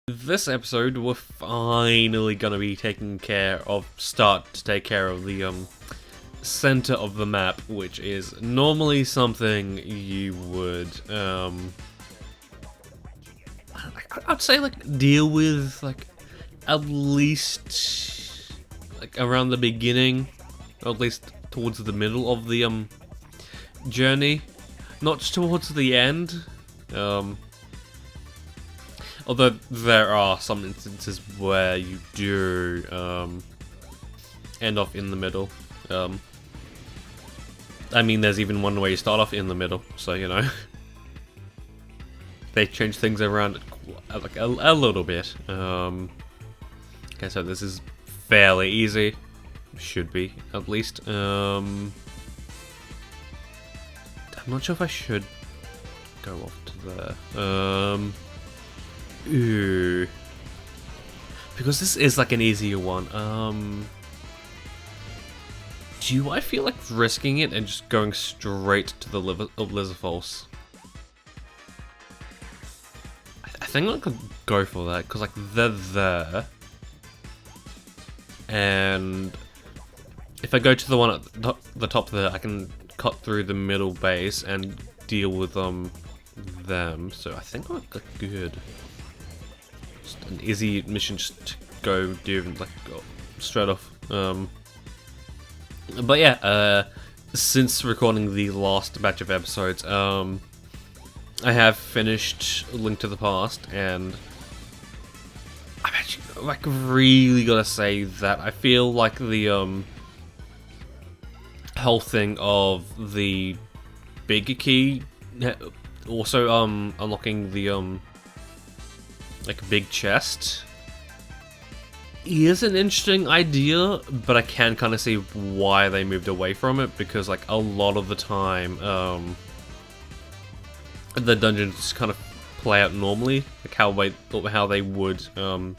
This episode, we're finally gonna be start to take care of the center of the map, which is normally something you would I'd say like deal with like at least like around the beginning, or at least towards the middle of the journey, not towards the end. Although there are some instances where you do end off in the middle. I mean, there's even one where you start off in the middle, so you know. They change things around like a little bit. Okay, so this is fairly easy. Should be, at least. I'm not sure if I should go off to there. Ooh. Because this is like an easier one. Do I feel like risking it and just going straight to the Lizardfalls? I think I could go for that, because like they're there. And if I go to the one at the top there, I can cut through the middle base and deal with them. So I think we're good. Just an easy mission just to go do, like, go straight off. But yeah, since recording the last batch of episodes, I have finished Link to the Past, and I've actually like really gotta say that I feel like the whole thing of the bigger key, also unlocking the like a big chest, is an interesting idea, but I can kind of see why they moved away from it, because like a lot of the time the dungeons kind of play out normally, like how they would in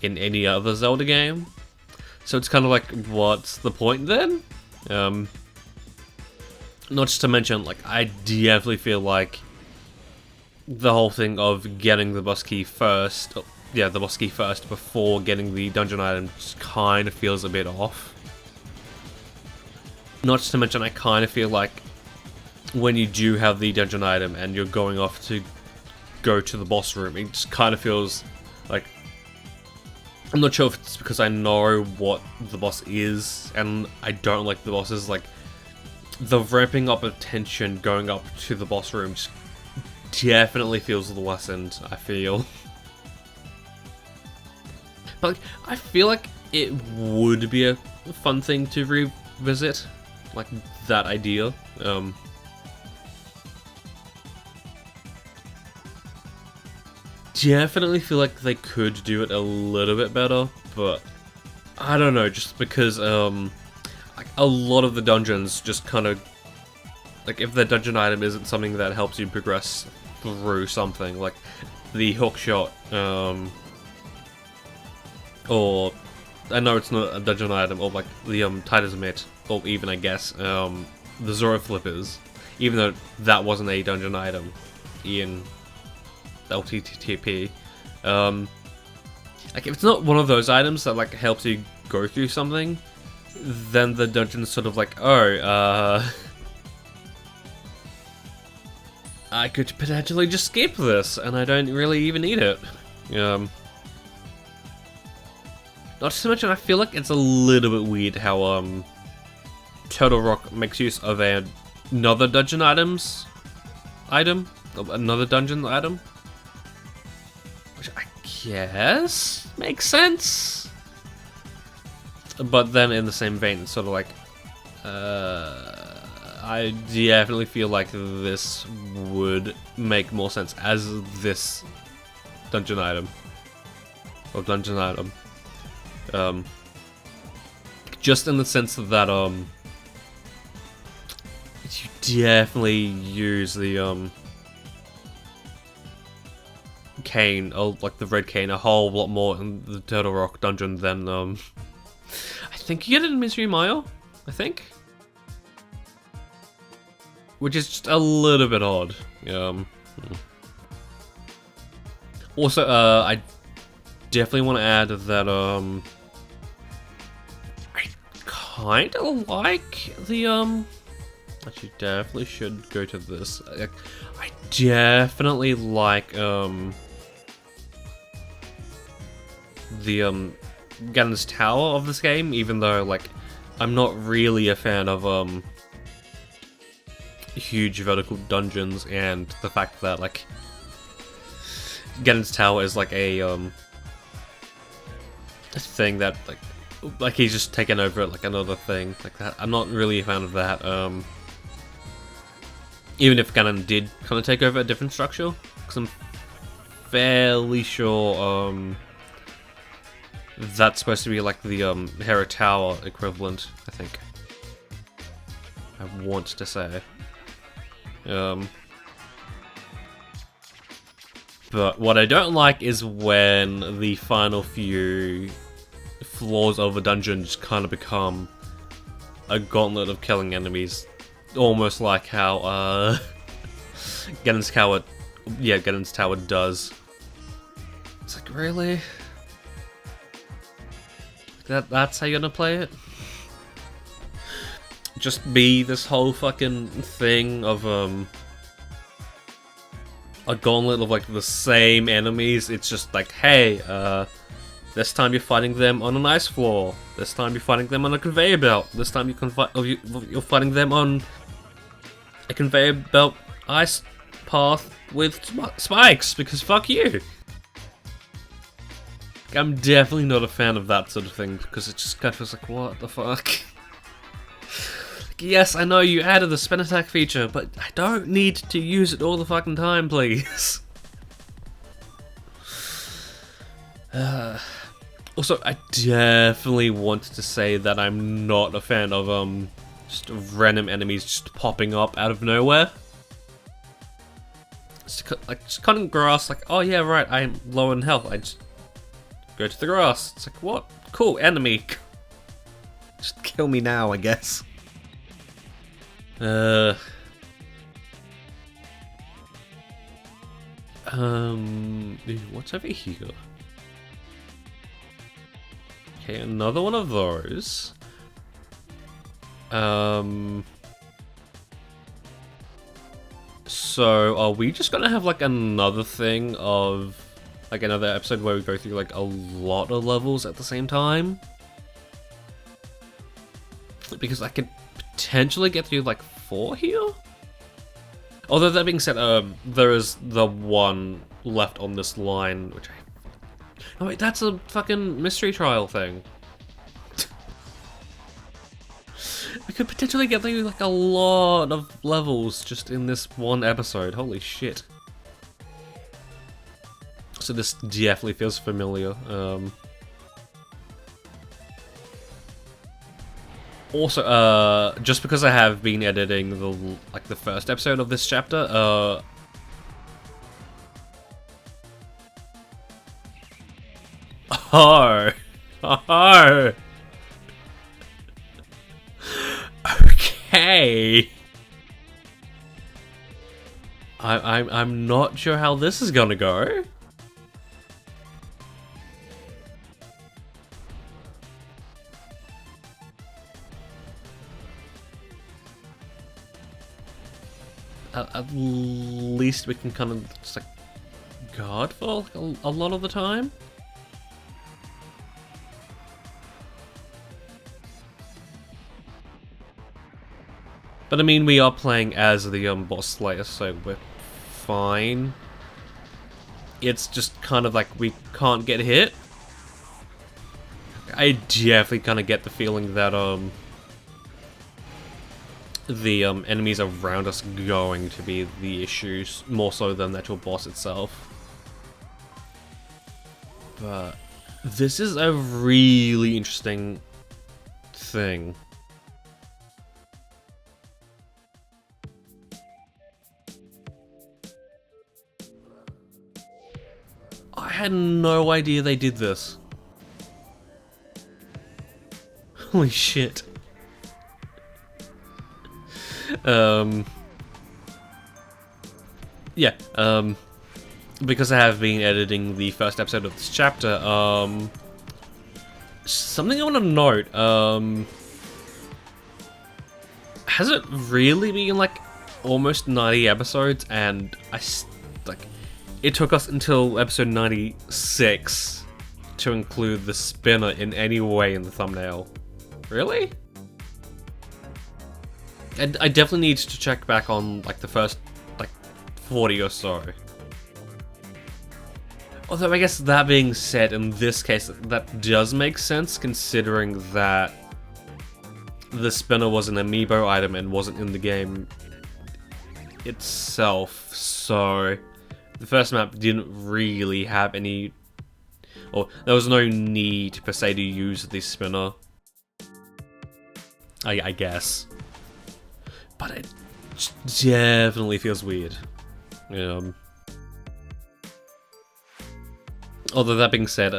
any other Zelda game. So it's kind of like, what's the point then? Not just to mention, like, I definitely feel like the whole thing of getting the boss key first, the boss key first before getting the dungeon item, just kind of feels a bit off. Not just to mention, I kind of feel like when you do have the dungeon item and you're going off to go to the boss room, it just kind of feels like, I'm not sure if it's because I know what the boss is and I don't like the bosses, like the ramping up of tension going up to the boss room just definitely feels lessened, I feel. But like, I feel like it would be a fun thing to revisit, like that idea. Definitely feel like they could do it a little bit better, but I don't know, just because like a lot of the dungeons just kind of, like, if the dungeon item isn't something that helps you progress through something, like the hook shot, or I know it's not a dungeon item, or like the Tiger's Mitt, or even I guess the Zoro Flippers, even though that wasn't a dungeon item in LTTP. Like if it's not one of those items that like helps you go through something, then the dungeon's sort of like, oh, I could potentially just skip this, and I don't really even need it. Not to mention, I feel like it's a little bit weird how Turtle Rock makes use of another dungeon item, which I guess makes sense. But then in the same vein, it's sort of like, I definitely feel like this would make more sense as this dungeon item. Or dungeon item. Just in the sense that, you definitely use the, cane, like the red cane, a whole lot more in the Turtle Rock dungeon than, I think you get it in Mystery Mile, I think? Which is just a little bit odd. Also, I definitely want to add that I kind of like the actually definitely should go to this. I definitely like the Ganon's Tower of this game, even though like I'm not really a fan of huge vertical dungeons, and the fact that like Ganon's Tower is like a thing that like he's just taken over like another thing like that. I'm not really a fan of that. Even if Ganon did kind of take over a different structure, because I'm fairly sure that's supposed to be like the Hera Tower equivalent, I think. I want to say. But what I don't like is when the final few floors of a dungeon just kind of become a gauntlet of killing enemies. Almost like how Ganon's Tower does. It's like, really? That's how you're gonna play it? Just be this whole fucking thing of a gauntlet of like the same enemies. It's just like, hey, this time you're fighting them on an ice floor. This time you're fighting them on a conveyor belt. This time you're fighting them on a conveyor belt ice path with spikes, because fuck you. I'm definitely not a fan of that sort of thing, because it just kind of feels like, what the fuck? Yes, I know you added the spin attack feature, but I don't need to use it all the fucking time, please. Also, I definitely want to say that I'm not a fan of just random enemies just popping up out of nowhere. Just cutting grass, like, oh yeah, right, I'm low in health. I just go to the grass. It's like, what? Cool, enemy. Just kill me now, I guess. What's over here? Okay, another one of those. So are we just gonna have like another thing of like another episode where we go through like a lot of levels at the same time? Because I could potentially get through like 4 here? Although that being said, there is the one left on this line, which I... Oh wait, that's a fucking mystery trial thing. We could potentially get through like a lot of levels just in this one episode. Holy shit. So this definitely feels familiar. Also, just because I have been editing the first episode of this chapter, oh, okay. I'm not sure how this is gonna go. At least we can kind of just like guard for like a lot of the time. But I mean, we are playing as the boss slayer, so we're fine. It's just kind of like we can't get hit. I definitely kind of get the feeling that the enemies around us going to be the issues, more so than the actual boss itself. But this is a really interesting thing. I had no idea they did this. Holy shit. Yeah, because I have been editing the first episode of this chapter, something I want to note, has it really been like almost 90 episodes, and it took us until episode 96 to include the spinner in any way in the thumbnail? Really? And I definitely need to check back on like the first 40 or so. Although I guess that being said, in this case, that does make sense considering that the spinner was an amiibo item and wasn't in the game itself, so the first map didn't really have any, or there was no need per se to use the spinner, I guess. But it definitely feels weird. Although that being said,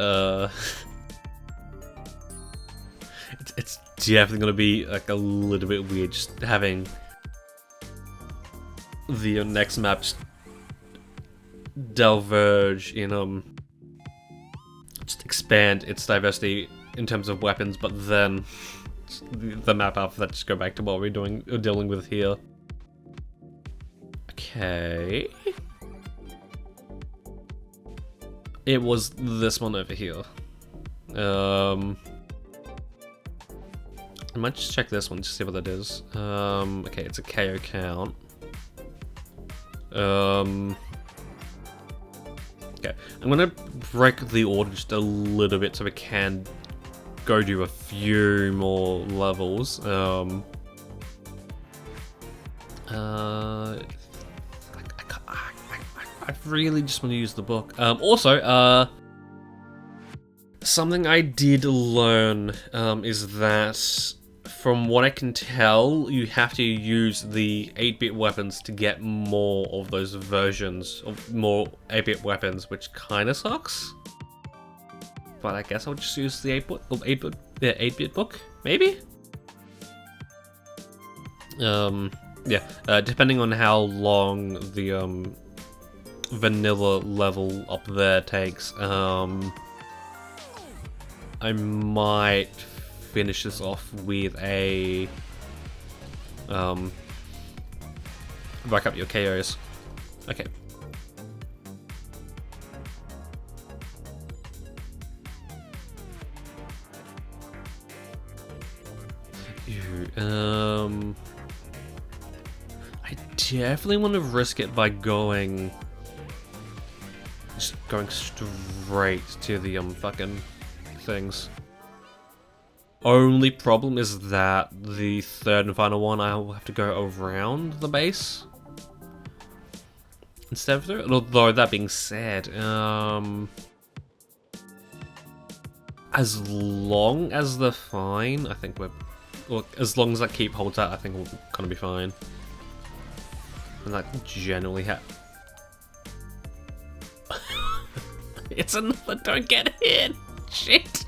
it's definitely gonna be like a little bit weird just having the next map just diverge in just expand its diversity in terms of weapons, but then the map after that just go back to what we're dealing with here. Okay. It was this one over here. I might just check this one to see what that is. Okay, it's a KO count. Okay, I'm gonna break the order just a little bit so we can go do a few more levels. I really just want to use the book. Also, something I did learn is that, from what I can tell, you have to use the 8-bit weapons to get more of those versions of more 8-bit weapons, which kind of sucks. But I guess I'll just use the 8-bit book, maybe? Yeah, depending on how long the vanilla level up there takes, I might finish this off with a rack up your KOs. Okay. I definitely want to risk it by going straight to the fucking things. Only problem is that the third and final one, I'll have to go around the base instead of through it. Although that being said, as long as they're fine, I think as long as that keep holds out, I think we're gonna be fine. And that generally it's another don't get hit! Shit!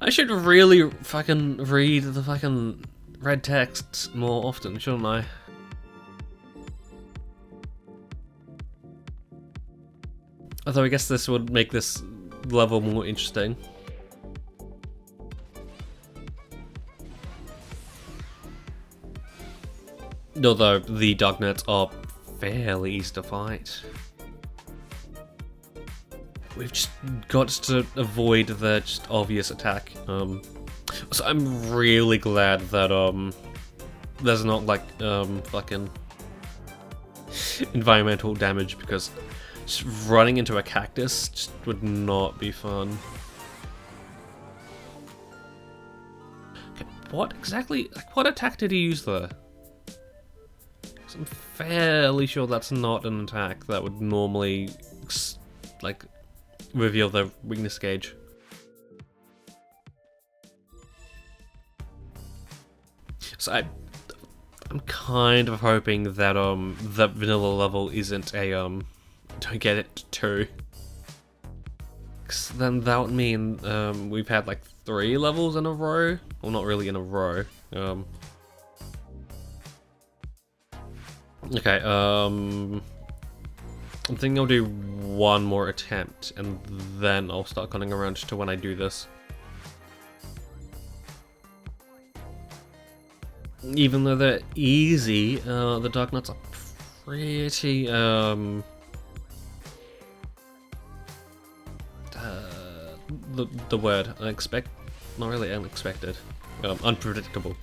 I should really fucking read the fucking red text more often, shouldn't I? Although I guess this would make this level more interesting. Although the Dark Knights are fairly easy to fight. We've just got to avoid the just obvious attack. So I'm really glad that there's not like fucking environmental damage, because just running into a cactus just would not be fun. Okay, what exactly? Like, what attack did he use there? I'm fairly sure that's not an attack that would normally, like, reveal the weakness gauge. So I'm kind of hoping that that vanilla level isn't a don't get it 2. 'Cause then that would mean we've had like 3 levels in a row. Well, not really in a row. Okay, I'm thinking I'll do one more attempt, and then I'll start cutting around to when I do this. Even though they're easy, the Dark Nuts are pretty, the word, not really unexpected, unpredictable.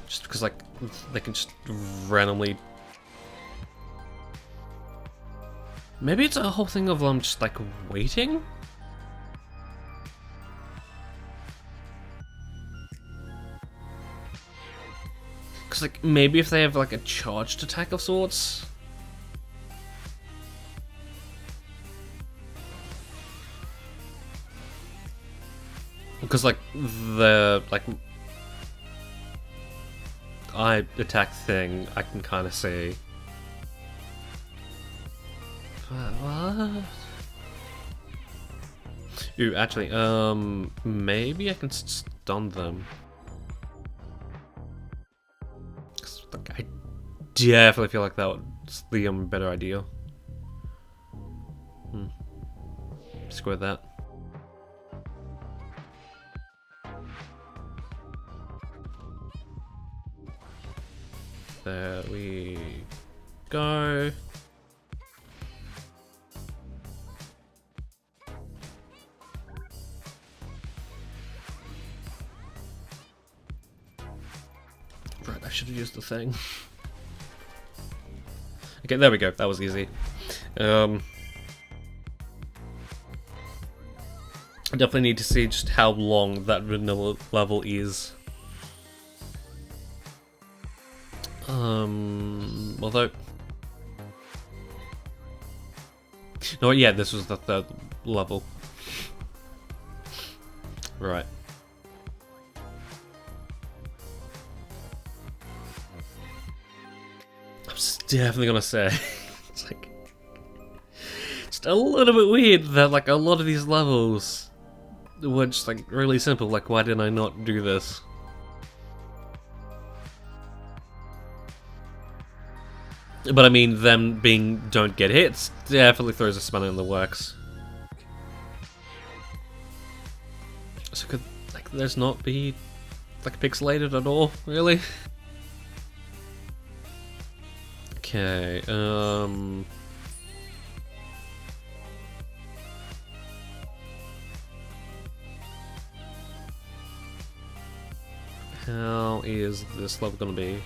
Just because, like, they can just randomly... Maybe it's a whole thing of them just, like, waiting? Because, like, maybe if they have, like, a charged attack of sorts? Because, like, the, like... eye attack thing, I can kind of see. But what? Ooh, actually, maybe I can stun them. 'Cause, like, I definitely feel like that's the better idea. Screw that. There we go. Right, I should have used the thing. Okay, there we go. That was easy. I definitely need to see just how long that vanilla level is. Although... No, yeah, this was the third level. Right. I'm definitely gonna say, it's like... just a little bit weird that, like, a lot of these levels were just, like, really simple. Like, why didn't I not do this? But I mean, them being don't get hits definitely throws a spanner in the works. So could, like, theirs not be, like, pixelated at all, really? Okay, how is this level gonna be?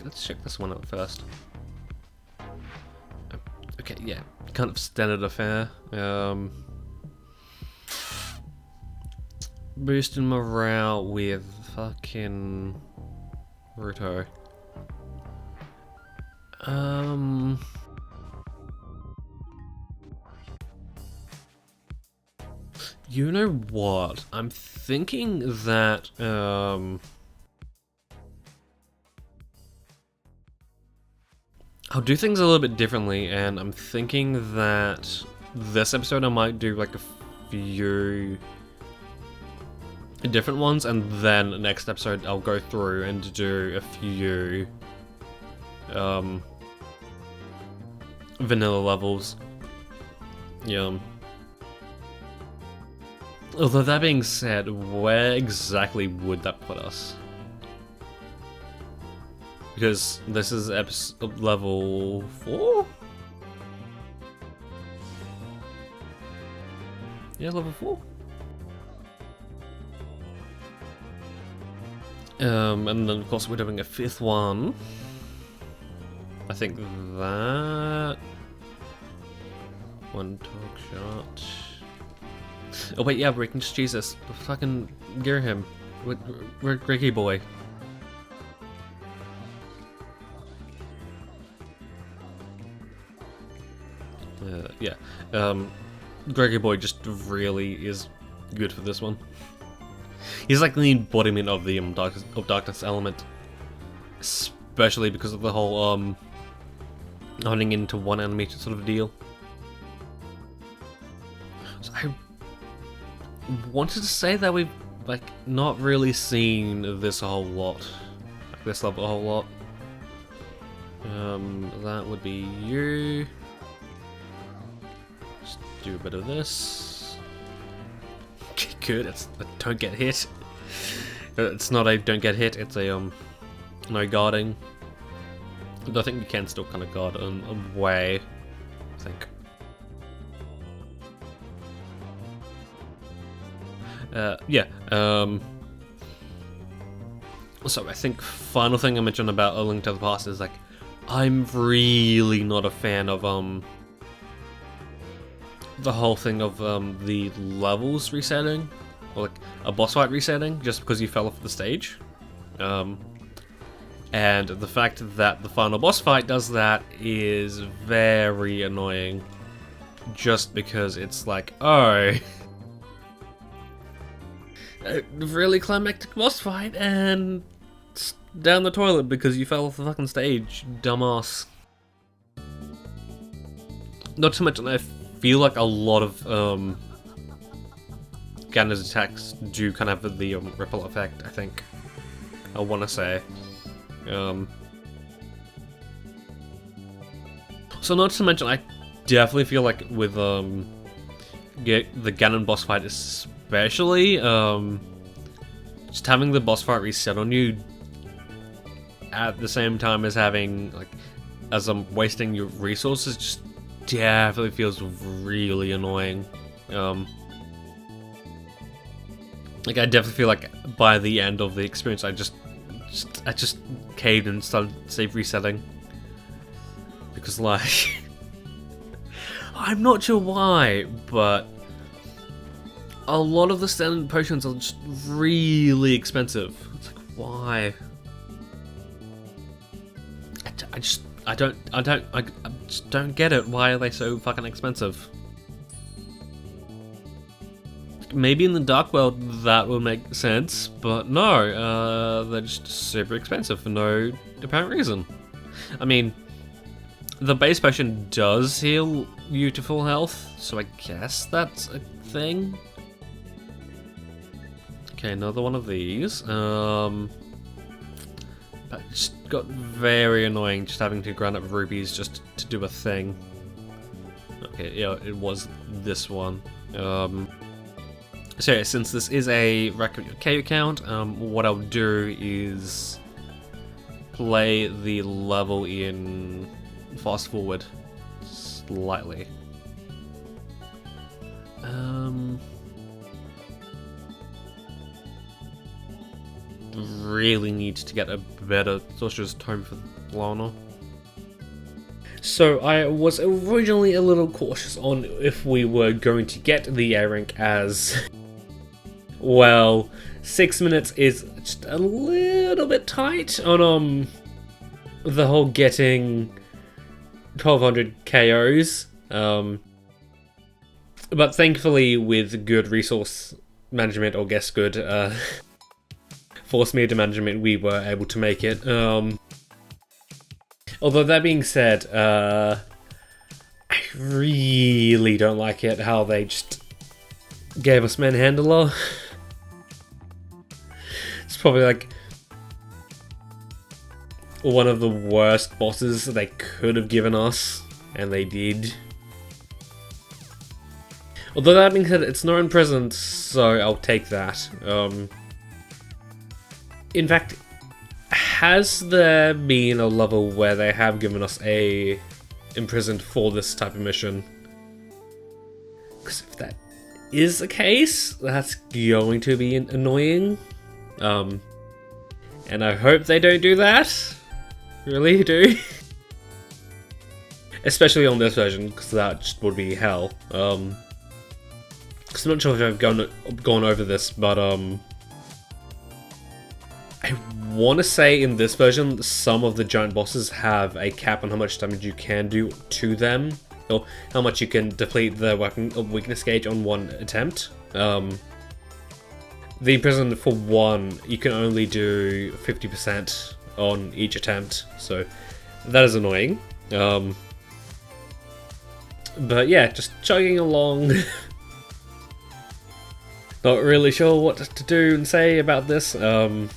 Let's check this one out first. Okay, yeah, kind of standard affair. Boosting morale with fucking Ruto. You know what? I'm thinking that I'll do things a little bit differently, and I'm thinking that this episode I might do like a few different ones, and then the next episode I'll go through and do a few vanilla levels. Yeah. Although that being said, where exactly would that put us? Because this is episode level 4? Yeah, level 4. And then of course we're doing a 5th one. I think that... one talk shot. Oh wait, yeah, we can just use this. Fucking gear him. Ricky boy. Yeah, Greggy Boy just really is good for this one. He's like the embodiment of the darkness element, especially because of the whole hunting into one enemy sort of deal. wanted to say that we've like not really seen this a whole lot, like this level a whole lot. That would be you. Just do a bit of this. Good. It's a don't get hit. It's not a don't get hit. It's a no guarding. But I think you can still kind of guard away. I think. Yeah. So I think final thing I mentioned about A Link to the Past is like I'm really not a fan of the whole thing of the levels resetting or like a boss fight resetting just because you fell off the stage. And the fact that the final boss fight does that is very annoying just because it's like, oh, a really climactic boss fight and down the toilet because you fell off the fucking stage, dumbass. Not to mention, I feel like a lot of Ganon's attacks do kind of have the ripple effect, I think. I want to say. So not to mention, I definitely feel like with the Ganon boss fight especially, just having the boss fight reset on you at the same time as having, like, as I'm wasting your resources, just definitely feels really annoying. Like, I definitely feel like by the end of the experience, I just caved and started save resetting. Because, like, I'm not sure why, but a lot of the standard potions are just really expensive. It's like, why? I just don't get it. Why are they so fucking expensive? Maybe in the Dark World that would make sense, but no, they're just super expensive for no apparent reason. I mean, the base potion does heal you to full health, so I guess that's a thing. Okay, another one of these. But it just got very annoying just having to grind up rupees just to do a thing. Okay, yeah, it was this one. So yeah, since this is a Recommend Your K account, what I'll do is play the level in fast forward slightly. Really need to get a better Sorcerer's Tome for Lana. So I was originally a little cautious on if we were going to get the A rank, as well, 6 minutes is just a little bit tight on the whole getting 1200 KOs. But thankfully, with good resource management, or guess good force meter management, we were able to make it. Although that being said, I really don't like it how they just gave us Manhandler. It's probably like one of the worst bosses they could have given us, and they did. Although that being said, it's not in prison, so I'll take that. In fact, has there been a level where they have given us a imprisoned for this type of mission? Because if that is the case, that's going to be annoying. And I hope they don't do that. Really do. Especially on this version, because that just would be hell. Because I'm not sure if I've gone over this, but I want to say in this version, some of the giant bosses have a cap on how much damage you can do to them, or how much you can deplete their weapon weakness gauge on one attempt. The imprisonment for one, you can only do 50% on each attempt, so that is annoying. But yeah, just chugging along. Not really sure what to do and say about this. Kind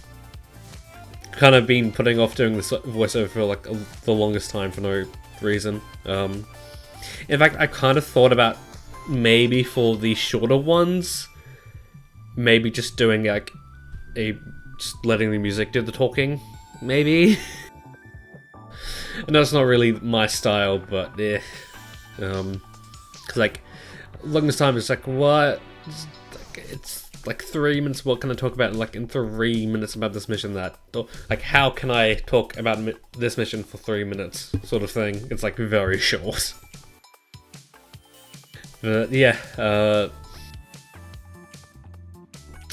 of been putting off doing this voiceover for like the longest time for no reason. In fact, I kind of thought about maybe for the shorter ones, maybe just doing like just letting the music do the talking, maybe. And that's not really my style, but yeah. Cause like, longest time it's like, what? It's like 3 minutes. What can I talk about? Like in 3 minutes about this mission? Like, how can I talk about this mission for 3 minutes? Sort of thing. It's like very short. But yeah,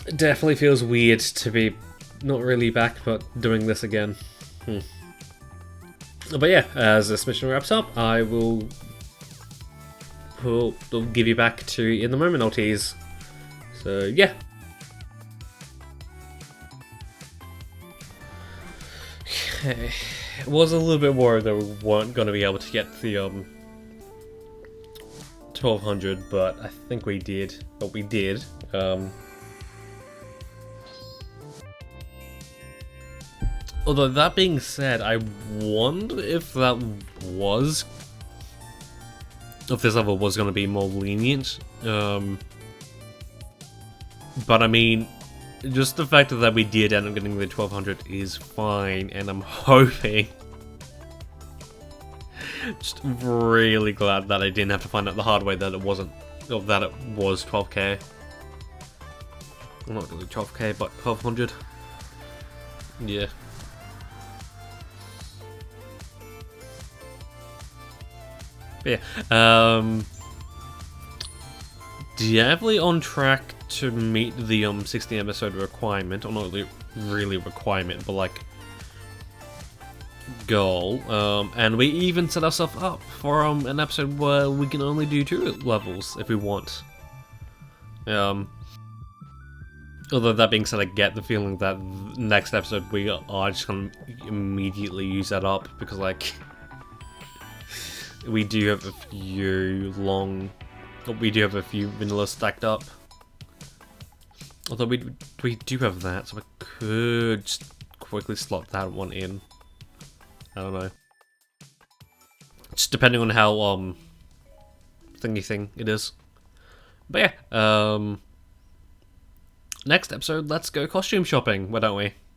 it definitely feels weird to be not really back, but doing this again. But yeah, as this mission wraps up, I will give you back to In the Moment LTs. So yeah. Okay. I was a little bit worried that we weren't going to be able to get the 1200, but I think we did. But we did. Although that being said, I wonder if this level was going to be more lenient. But I mean, just the fact that we did end up getting the 1200 is fine, and I'm hoping. Just really glad that I didn't have to find out the hard way that it wasn't, or that it was 12k. Well, not really 12k, but 1200. Yeah. But yeah, definitely on track to meet the 60 episode requirement, or not really requirement, but like goal. And we even set ourselves up for an episode where we can only do 2 levels if we want. Although that being said, I get the feeling that next episode we are just gonna immediately use that up, because like we do have a few vanilla stacked up. Although we do have that, so I could just quickly slot that one in. I don't know. Just depending on how thingy thing it is. But yeah, next episode, let's go costume shopping, why don't we?